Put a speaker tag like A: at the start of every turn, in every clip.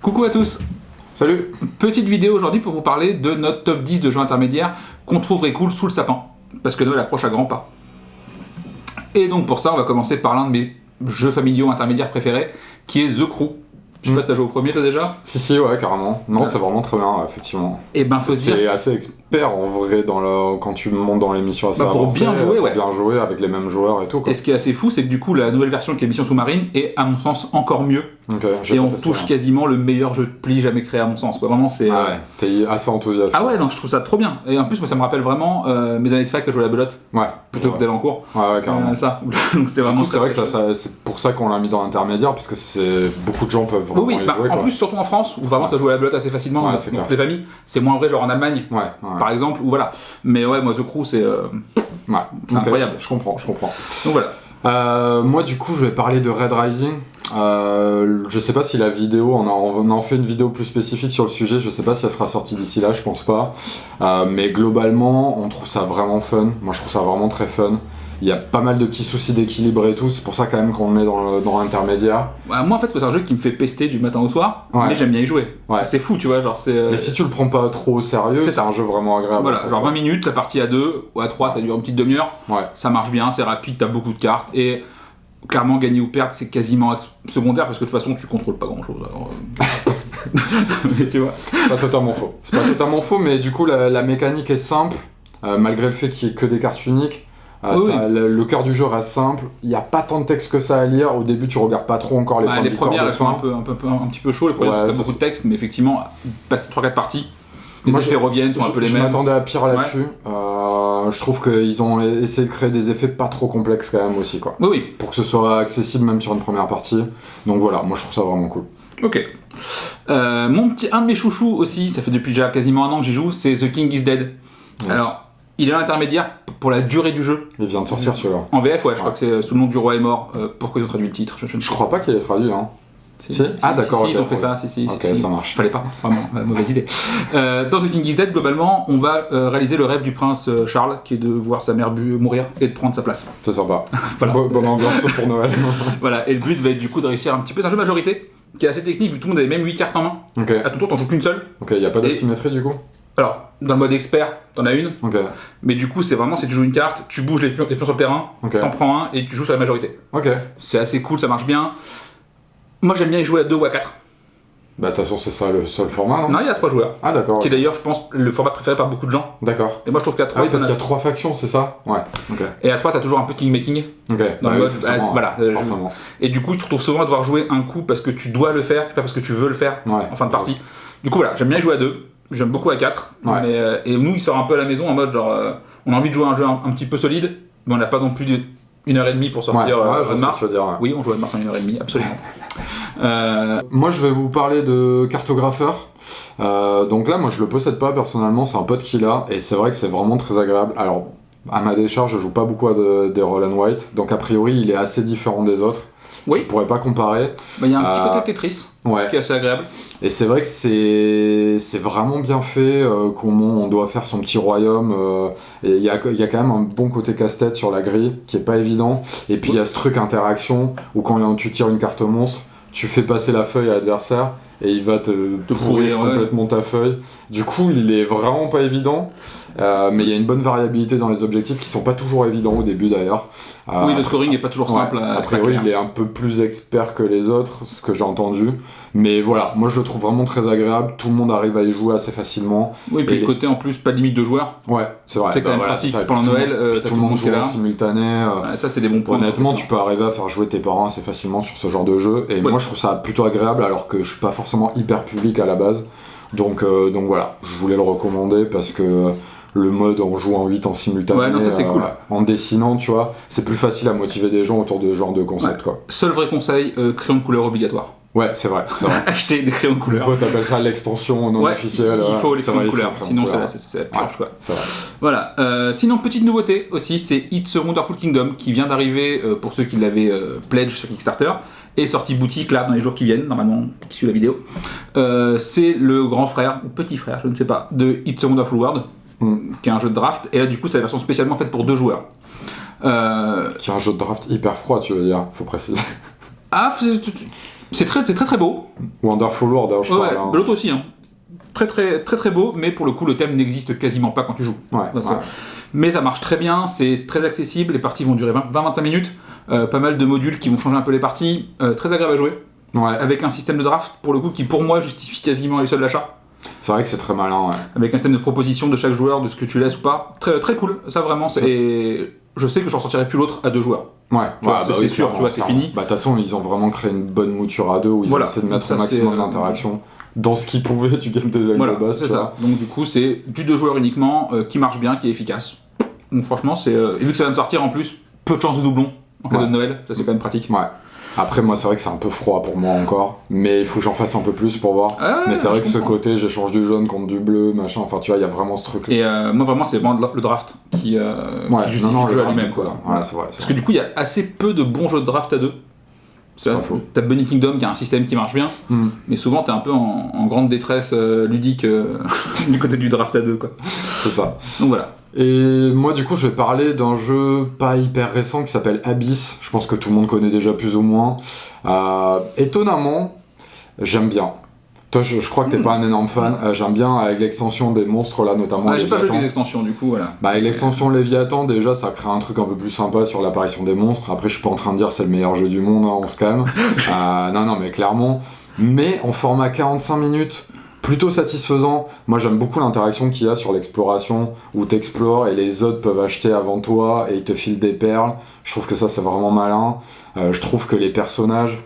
A: Coucou à tous.
B: Salut.
A: Petite vidéo aujourd'hui pour vous parler de notre top 10 de jeux intermédiaires qu'on trouverait cool sous le sapin, parce que Noël approche à grands pas. Et donc pour ça, on va commencer par l'un de mes jeux familiaux intermédiaires préférés, qui est The Crew. Je sais pas si t'as joué au premier toi déjà.
B: Si, ouais, carrément. Non, c'est vraiment très bien, effectivement.
A: Et ben faut se dire...
B: C'est assez expert en vrai quand tu montes dans l'émission assez
A: pour
B: avancée,
A: bien jouer, ouais.
B: Pour bien jouer avec les mêmes joueurs et tout, quoi.
A: Et ce qui est assez fou, c'est que du coup, la nouvelle version qui est Mission Sous-Marine est, à mon sens, encore mieux.
B: Okay,
A: et on touche quasiment le meilleur jeu de pli jamais créé, à mon sens. Vraiment, c'est...
B: Ah ouais, t'es assez enthousiaste.
A: Ah ouais, non, je trouve ça trop bien. Et en plus, moi, ça me rappelle vraiment mes années de fac à jouer à la belote.
B: Ouais.
A: Plutôt que d'aller en cours.
B: Ouais, carrément.
A: Ça. Donc c'était vraiment...
B: Du coup, c'est vrai que c'est pour ça qu'on l'a mis dans l'intermédiaire, parce que beaucoup de gens peuvent vraiment y jouer,
A: en plus, surtout en France, où vraiment ça joue à la belote assez facilement,
B: ouais,
A: pour les familles. C'est moins vrai, genre en Allemagne, par exemple, ou voilà. Mais ouais, moi, The Crew, c'est incroyable.
B: Je comprends.
A: Donc voilà.
B: Moi, du coup, je vais parler de Red Rising. Je sais pas si la vidéo, on en fait une vidéo plus spécifique sur le sujet, je sais pas si elle sera sortie d'ici là, je pense pas. Mais globalement, on trouve ça vraiment fun. Moi, je trouve ça vraiment très fun. Il y a pas mal de petits soucis d'équilibre et tout, c'est pour ça quand même qu'on le met dans l'intermédiaire.
A: Ouais, moi en fait c'est un jeu qui me fait pester du matin au soir, mais j'aime bien y jouer. Ouais. C'est fou, tu vois, genre c'est...
B: Mais si tu le prends pas trop au sérieux, c'est un jeu vraiment agréable.
A: Voilà, genre 20 minutes, la partie à 2 ou à 3, ça dure une petite demi-heure, ça marche bien, c'est rapide, t'as beaucoup de cartes, et clairement gagner ou perdre c'est quasiment secondaire, parce que de toute façon tu contrôles pas grand chose. Alors...
B: tu vois. C'est pas totalement faux, mais du coup la mécanique est simple, malgré le fait qu'il y ait que des cartes uniques. Le cœur du jeu reste simple, il n'y a pas tant de texte que ça à lire, au début tu regardes pas trop encore les points de victoire.
A: Les premières elles sont un petit peu chaudes, les premières t'as beaucoup de texte, mais effectivement, passer 3-4 parties, les effets reviennent, sont un peu les mêmes. Je
B: m'attendais à pire là-dessus, je trouve qu'ils ont essayé de créer des effets pas trop complexes quand même aussi, quoi.
A: Oui.
B: Pour que ce soit accessible même sur une première partie, donc voilà, moi je trouve ça vraiment cool.
A: Ok. Un de mes chouchous aussi, ça fait depuis déjà quasiment un an que j'y joue, c'est The King is Dead. Yes. Alors, il est à l'intermédiaire pour la durée du jeu.
B: Il vient de sortir celui-là.
A: En VF, je crois que c'est sous le nom du roi est mort. Pourquoi ils ont traduit le titre? Je
B: crois pas qu'il est traduit, hein.
A: Si. Ah d'accord, ils ont fait ça, si.
B: Ok, ça marche.
A: Fallait pas, vraiment, mauvaise idée. Dans The King is Dead, globalement, on va réaliser le rêve du prince Charles, qui est de voir sa mère mourir et de prendre sa place.
B: C'est sympa.
A: Voilà.
B: Bonne ambiance pour Noël.
A: Voilà, et le but va être du coup de réussir un petit peu. C'est un jeu majorité, qui est assez technique, vu que tout le monde avait même 8 cartes en main.
B: Okay.
A: À ton tour, t'en joues qu'une seule.
B: Ok, y a pas d'asymétrie du coup?
A: Alors, dans le mode expert, t'en as une, mais du coup c'est vraiment si tu joues une carte, tu bouges les pions sur le terrain, t'en prends un et tu joues sur la majorité. C'est assez cool, ça marche bien. Moi j'aime bien y jouer à 2 ou à 4.
B: Bah de toute façon c'est ça le seul format, non?
A: Non, il y a 3 joueurs.
B: Ah d'accord.
A: Qui est d'ailleurs je pense le format préféré par beaucoup de gens.
B: D'accord.
A: Et moi je trouve qu'à 3...
B: Ah oui, parce qu'il y a 3 factions, c'est ça? Ouais.
A: Et à 3 t'as toujours un peu kingmaking. Dans le mode, voilà. Et du coup tu te retrouves souvent à devoir jouer un coup parce que tu dois le faire, pas parce que tu veux le faire en fin de partie. Du coup voilà, j'aime bien y jouer à 2. J'aime beaucoup à 4, et nous il sort un peu à la maison en mode genre on a envie de jouer à un jeu un petit peu solide, mais on n'a pas non plus 1h30 pour sortir de Mars. Oui, on joue à Mars en 1h30, absolument.
B: Moi je vais vous parler de Cartographeur. Donc là moi je le possède pas personnellement, c'est un pote qui l'a, et c'est vrai que c'est vraiment très agréable. Alors à ma décharge je joue pas beaucoup à des Roll and Write, donc a priori il est assez différent des autres. Je pourrais pas comparer.
A: Il y a un petit côté Tetris qui est assez agréable.
B: Et c'est vrai que c'est vraiment bien fait, comment on doit faire son petit royaume. Et il y a quand même un bon côté casse-tête sur la grille, qui est pas évident. Et puis il y a ce truc interaction, où quand tu tires une carte monstre, tu fais passer la feuille à l'adversaire, et il va te pourrir complètement ta feuille. Du coup, il est vraiment pas évident. Mais il y a une bonne variabilité dans les objectifs qui sont pas toujours évidents au début d'ailleurs.
A: Oui, le scoring est pas toujours simple.
B: A priori, il est un peu plus expert que les autres, ce que j'ai entendu. Mais voilà, moi je le trouve vraiment très agréable. Tout le monde arrive à y jouer assez facilement.
A: Oui, et puis le côté en plus, pas de limite de joueurs.
B: Ouais, c'est vrai.
A: C'est quand même pratique pendant Noël.
B: Tout le monde joue en simultané.
A: Ça, c'est des bons points.
B: Honnêtement, tu peux arriver à faire jouer tes parents assez facilement sur ce genre de jeu. Et moi je trouve ça plutôt agréable, alors que je suis pas forcément hyper public à la base. Donc voilà, je voulais le recommander parce que le mode on joue en 8 en simultané,
A: ça c'est cool.
B: En dessinant, tu vois, c'est plus facile à motiver des gens autour de ce genre de concept, quoi.
A: Seul vrai conseil, crayon de couleur obligatoire.
B: Ouais, c'est vrai.
A: Acheter des crayons de couleur.
B: T'appelles ça l'extension non officielle.
A: Il faut les crayons de couleur, sinon c'est la purge, quoi.
B: C'est vrai.
A: Voilà. Sinon, petite nouveauté aussi, c'est It's a Wonderful Kingdom qui vient d'arriver, pour ceux qui l'avaient pledge sur Kickstarter, et sorti boutique là dans les jours qui viennent, normalement, qui suit la vidéo. C'est le grand frère, ou petit frère, je ne sais pas, de It's a Wonderful World, qui est un jeu de draft, et là du coup c'est la version spécialement faite pour 2 joueurs.
B: Qui est un jeu de draft hyper froid, tu veux dire, faut préciser.
A: Ah, C'est très beau.
B: Wonderful World, je crois.
A: Ouais, l'autre aussi, hein. Très beau, mais pour le coup, le thème n'existe quasiment pas quand tu joues.
B: Ouais.
A: Mais ça marche très bien, c'est très accessible, les parties vont durer 20-25 minutes, pas mal de modules qui vont changer un peu les parties, très agréable à jouer, avec un système de draft, pour le coup, qui pour moi justifie quasiment à lui seul l'achat.
B: C'est vrai que c'est très malin,
A: Avec un système de proposition de chaque joueur, de ce que tu laisses ou pas, très cool, ça vraiment, et je sais que j'en sortirai plus l'autre à 2 joueurs. C'est sûr, tu vois, c'est fini.
B: De toute façon, ils ont vraiment créé une bonne mouture à 2 où ils ont essayé de mettre au maximum d'interaction dans ce qu'ils pouvaient du game design de base.
A: C'est ça. Donc du coup, c'est du 2 joueurs uniquement, qui marche bien, qui est efficace. Donc franchement, c'est et vu que ça vient de sortir en plus, peu de chances de doublon en cadeau de Noël, ça c'est quand même pratique.
B: Après, moi, c'est vrai que c'est un peu froid pour moi encore, mais il faut que j'en fasse un peu plus pour voir. Mais c'est vrai que ce côté, j'échange du jaune contre du bleu, machin, enfin, tu vois, il y a vraiment ce truc.
A: Et moi, vraiment, c'est vraiment le draft qui justifie le jeu à lui-même, quoi.
B: C'est vrai.
A: Parce que du coup, il y a assez peu de bons jeux de draft à 2.
B: C'est pas faux.
A: T'as Bunny Kingdom qui a un système qui marche bien, mais souvent t'es un peu en grande détresse ludique du côté du draft à 2, quoi.
B: C'est ça.
A: Donc voilà.
B: Et moi, du coup, je vais parler d'un jeu pas hyper récent qui s'appelle Abyss. Je pense que tout le monde connaît déjà plus ou moins. Étonnamment, j'aime bien. Toi, je crois que t'es pas un énorme fan. J'aime bien avec l'extension des monstres là, notamment.
A: J'ai pas joué les extensions, du coup, voilà.
B: Avec l'extension Léviathan, déjà, ça crée un truc un peu plus sympa sur l'apparition des monstres. Après, je suis pas en train de dire c'est le meilleur jeu du monde, on se calme. Non, mais clairement. Mais en format 45 minutes, plutôt satisfaisant. Moi, j'aime beaucoup l'interaction qu'il y a sur l'exploration, où t'explores et les autres peuvent acheter avant toi et ils te filent des perles. Je trouve que ça, c'est vraiment malin. Je trouve que les personnages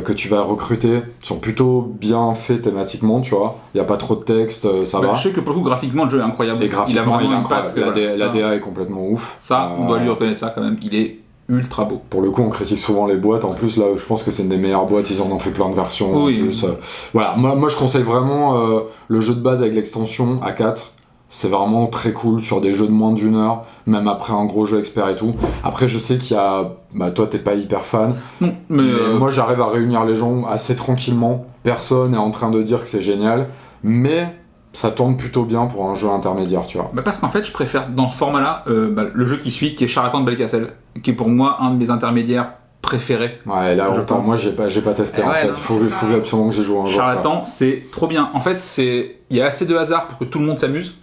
B: que tu vas recruter sont plutôt bien faits thématiquement, tu vois. Il n'y a pas trop de texte, ça va.
A: Je sais que pour le coup, graphiquement, le jeu est incroyable.
B: Et graphiquement, il est incroyable.
A: La
B: DA est complètement ouf.
A: Ça, on doit lui reconnaître ça quand même. Il est ultra beau.
B: Pour le coup, on critique souvent les boîtes. En plus, là, je pense que c'est une des meilleures boîtes. Ils en ont fait plein de versions.
A: Oui.
B: En plus. Voilà, moi, je conseille vraiment le jeu de base avec l'extension à 4. C'est vraiment très cool sur des jeux de moins d'1 heure, même après un gros jeu expert et tout. Après, je sais qu'il y a... toi, t'es pas hyper fan.
A: Non, mais
B: moi, j'arrive à réunir les gens assez tranquillement. Personne est en train de dire que c'est génial. Mais ça tourne plutôt bien pour un jeu intermédiaire, tu vois.
A: Parce qu'en fait, je préfère dans ce format-là le jeu qui suit, qui est Charlatan de Belcastel, qui est pour moi un de mes intermédiaires préférés.
B: Ouais, là, moi, j'ai pas testé en fait. Il faut absolument que j'y joue un jour.
A: Charlatan, c'est trop bien. En fait, il y a assez de hasard pour que tout le monde s'amuse.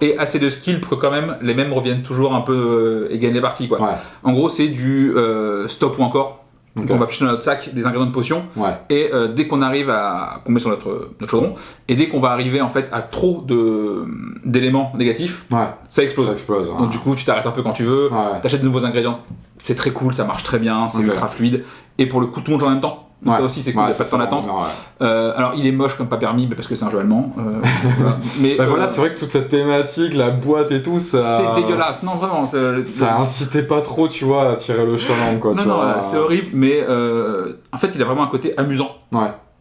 A: Et assez de skill pour que quand même les mêmes reviennent toujours un peu et gagnent les parties, quoi. En gros, c'est du stop ou encore. Donc on va piocher dans notre sac des ingrédients de potion et dès qu'on arrive qu'on met sur notre chaudron et dès qu'on va arriver en fait à trop d'éléments négatifs, ça explose. Donc du coup tu t'arrêtes un peu quand tu veux, t'achètes de nouveaux ingrédients, c'est très cool, ça marche très bien, c'est ultra fluide et pour le coup tout le monde joue en même temps. Donc ça aussi c'est cool, il n'y a pas de temps d'attente. Alors il est moche comme pas permis mais parce que c'est un jeu allemand. Mais
B: voilà, c'est vrai que toute cette thématique, la boîte et tout, ça...
A: C'est dégueulasse, non vraiment.
B: Ça incitait pas trop, tu vois, à tirer le chaland, quoi.
A: Non, c'est horrible, mais en fait il a vraiment un côté amusant.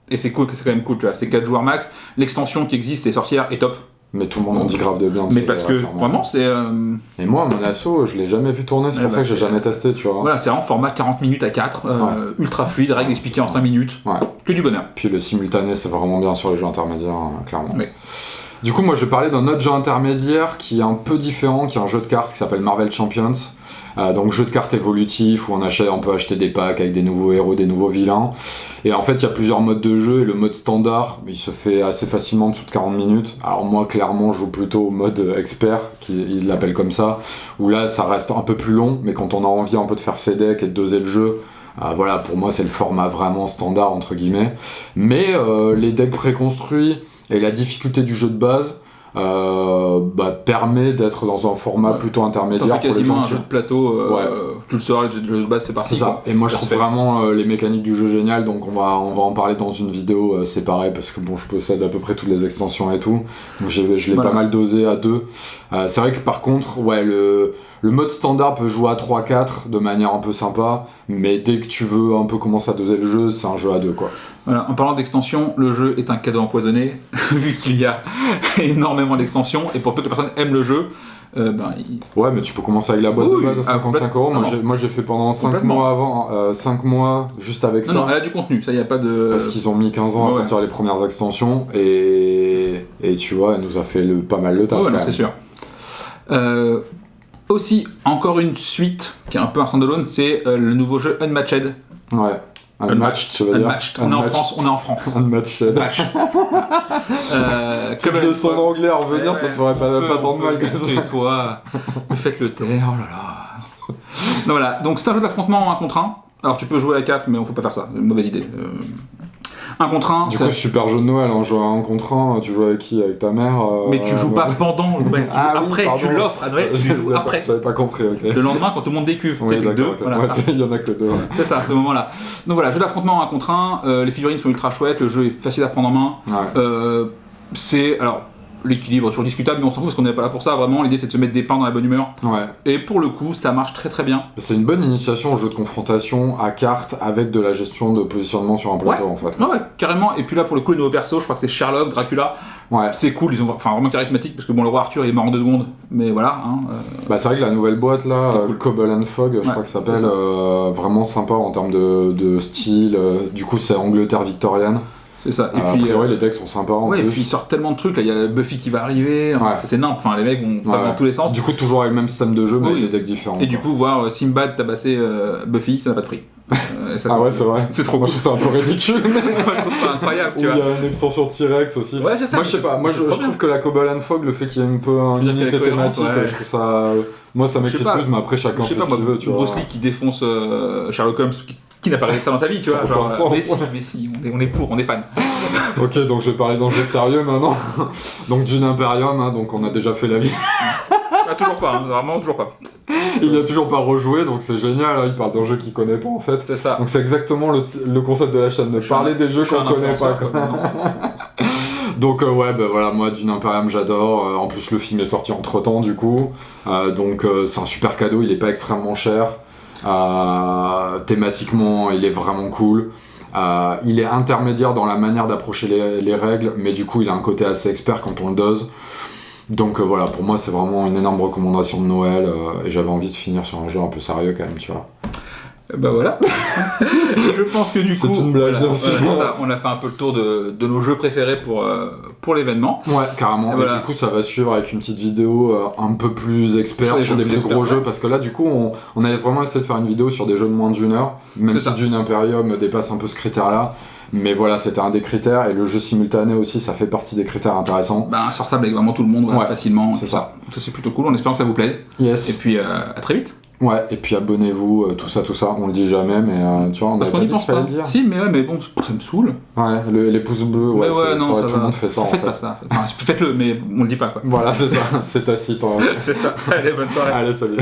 A: Et c'est cool, c'est quand même cool, tu vois. C'est 4 joueurs max, l'extension qui existe, les sorcières, est top.
B: Mais tout le monde en dit grave de bien.
A: Mais parce que vraiment c'est...
B: Et moi, mon asso, je l'ai jamais vu tourner, c'est pour ça que j'ai jamais testé, tu vois.
A: Voilà, c'est en format 40 minutes à 4, ultra fluide, règles expliquées en 5 minutes, que du bonheur.
B: Puis le simultané, c'est vraiment bien sur les jeux intermédiaires, clairement. Du coup, moi je vais parler d'un autre jeu intermédiaire qui est un peu différent, qui est un jeu de cartes qui s'appelle Marvel Champions. Donc jeu de cartes évolutif où on peut acheter des packs avec des nouveaux héros, des nouveaux vilains. Et en fait, il y a plusieurs modes de jeu et le mode standard, il se fait assez facilement en dessous de 40 minutes. Alors moi, clairement, je joue plutôt au mode expert, ils l'appellent comme ça, où là, ça reste un peu plus long, mais quand on a envie un peu de faire ses decks et de doser le jeu, voilà, pour moi, c'est le format vraiment standard, entre guillemets. Mais les decks préconstruits et la difficulté du jeu de base permet d'être dans un format plutôt intermédiaire.
A: T'en fais quasiment un jeu de plateau, tu le sauras, le jeu de base c'est parti.
B: C'est ça, et moi je trouve vraiment les mécaniques du jeu géniales, donc on va en parler dans une vidéo séparée parce que bon, je possède à peu près toutes les extensions et tout, donc je l'ai pas mal dosé à 2. C'est vrai que par contre, le mode standard peut jouer à 3-4 de manière un peu sympa, mais dès que tu veux un peu commencer à doser le jeu, c'est un jeu à 2 quoi.
A: Voilà, en parlant d'extension, le jeu est un cadeau empoisonné, vu qu'il y a énormément d'extensions, et pour peu que personne aime le jeu,
B: Ouais, mais tu peux commencer avec la boîte de base à 55€. Moi j'ai fait pendant 5 mois avant, 5 mois juste avec ça.
A: Non, elle a du contenu, ça y a pas de...
B: Parce qu'ils ont mis 15 ans à sortir les premières extensions, et tu vois, elle nous a fait pas mal de taf.
A: Ouais, c'est sûr. Aussi, encore une suite qui est un peu un standalone, c'est le nouveau jeu Unmatched.
B: Ouais. Unmatched, tu veux dire.
A: Unmatched. On est en France.
B: Unmatched. Comme le son anglais à revenir, ça te ferait pas tant de mal que ça.
A: Et toi, faites le taire, oh là là. Non, voilà, donc c'est un jeu d'affrontement en 1 contre 1. Alors tu peux jouer à 4, mais on faut pas faire ça, c'est une mauvaise idée. 1 contre 1.
B: Du coup, super jeu de Noël, en jouant à 1 contre 1, tu joues avec qui? Avec ta mère
A: Mais tu joues pas pendant, après, tu l'offres, après.
B: J'avais pas compris, ok.
A: Le lendemain, quand tout le monde décuve,
B: oui,
A: t'es que 2. Voilà,
B: il y en a que 2. Ouais.
A: C'est ça, ce moment-là. Donc voilà, jeu d'affrontement en 1 contre 1, les figurines sont ultra chouettes, le jeu est facile à prendre en main. Ouais. Alors, l'équilibre est toujours discutable, mais on s'en fout parce qu'on n'est pas là pour ça. Vraiment, l'idée c'est de se mettre des pains dans la bonne humeur.
B: Ouais.
A: Et pour le coup, ça marche très très bien.
B: C'est une bonne initiation au jeu de confrontation à cartes avec de la gestion de positionnement sur un plateau en fait.
A: Ouais, carrément. Et puis là, pour le coup, les nouveaux persos, je crois que c'est Sherlock, Dracula. Ouais. C'est cool, ils sont vraiment charismatiques parce que bon, le roi Arthur il est mort en 2 secondes, mais voilà.
B: Bah, c'est vrai que la nouvelle boîte là, cool. Cobble and Fog, je crois que ça s'appelle, vraiment sympa en termes de style. Du coup, c'est Angleterre victorienne.
A: C'est ça.
B: Et puis, a priori, les decks sont sympas.
A: Ouais, et puis ils sortent tellement de trucs. Là, il y a Buffy qui va arriver. Ça, c'est nimp. Enfin, les mecs vont dans tous les sens.
B: Du coup, toujours avec le même système de jeu, mais avec des decks différents.
A: Et du coup, voir Sinbad tabasser Buffy, ça n'a pas de prix.
B: Ça, ouais, c'est vrai.
A: C'est trop.
B: Moi, je trouve ça un peu ridicule.
A: Moi, je trouve ça incroyable.
B: Il y a une extension T-Rex aussi.
A: Ouais, c'est ça.
B: Moi, je sais pas. Moi, je trouve que la Cobble and Fog, le fait qu'il y ait un peu une unité thématique, je trouve ça. Moi, ça m'excite plus, mais après, chacun fait ce qu'il veut.
A: Bruce Lee qui défonce Sherlock Holmes. Qui n'a pas regardé ça dans sa vie, tu vois, genre, mais si, on est on est fan.
B: Ok, donc je vais parler d'enjeux sérieux maintenant. Donc Dune Imperium, hein, donc on a déjà fait la vie.
A: Toujours pas, vraiment toujours pas.
B: Il a toujours pas rejoué, donc c'est génial, hein, il parle d'enjeux qu'il connaît pas en fait.
A: C'est ça.
B: Donc c'est exactement le concept de la chaîne, de parler des jeux qu'on connaît pas. Donc ouais, bah voilà, moi Dune Imperium j'adore, en plus le film est sorti entre temps du coup, donc c'est un super cadeau, il est pas extrêmement cher. Thématiquement, il est vraiment cool. Il est intermédiaire dans la manière d'approcher les règles, mais du coup, il a un côté assez expert quand on le dose. Donc voilà, pour moi, c'est vraiment une énorme recommandation de Noël. Et j'avais envie de finir sur un jeu un peu sérieux quand même, tu vois.
A: Bah voilà. Je pense que du coup,
B: c'est une blague, bien sûr.
A: On a fait un peu le tour de nos jeux préférés pour l'événement.
B: Ouais, carrément. Et du coup, ça va suivre avec une petite vidéo un peu plus expert sur des plus gros jeux, parce que là, du coup, on avait vraiment essayé de faire une vidéo sur des jeux de moins d'1 heure, même si Dune Imperium dépasse un peu ce critère-là. Mais voilà, c'était un des critères, et le jeu simultané aussi, ça fait partie des critères intéressants.
A: Bah, sortable avec vraiment tout le monde, facilement.
B: C'est ça.
A: Ça, c'est plutôt cool, on espère que ça vous plaise.
B: Yes.
A: Et puis, à très vite.
B: Ouais, et puis abonnez-vous, tout ça, on le dit jamais, mais tu vois, on
A: parce qu'on n'y pense pas. Si, mais bon, ça me saoule.
B: Ouais, les pouces bleus, tout le monde fait ça.
A: Faites pas ça. Enfin, faites-le, mais on le dit pas, quoi.
B: Voilà, c'est ça, c'est tacite.
A: C'est ça. Allez, bonne soirée.
B: Allez, salut.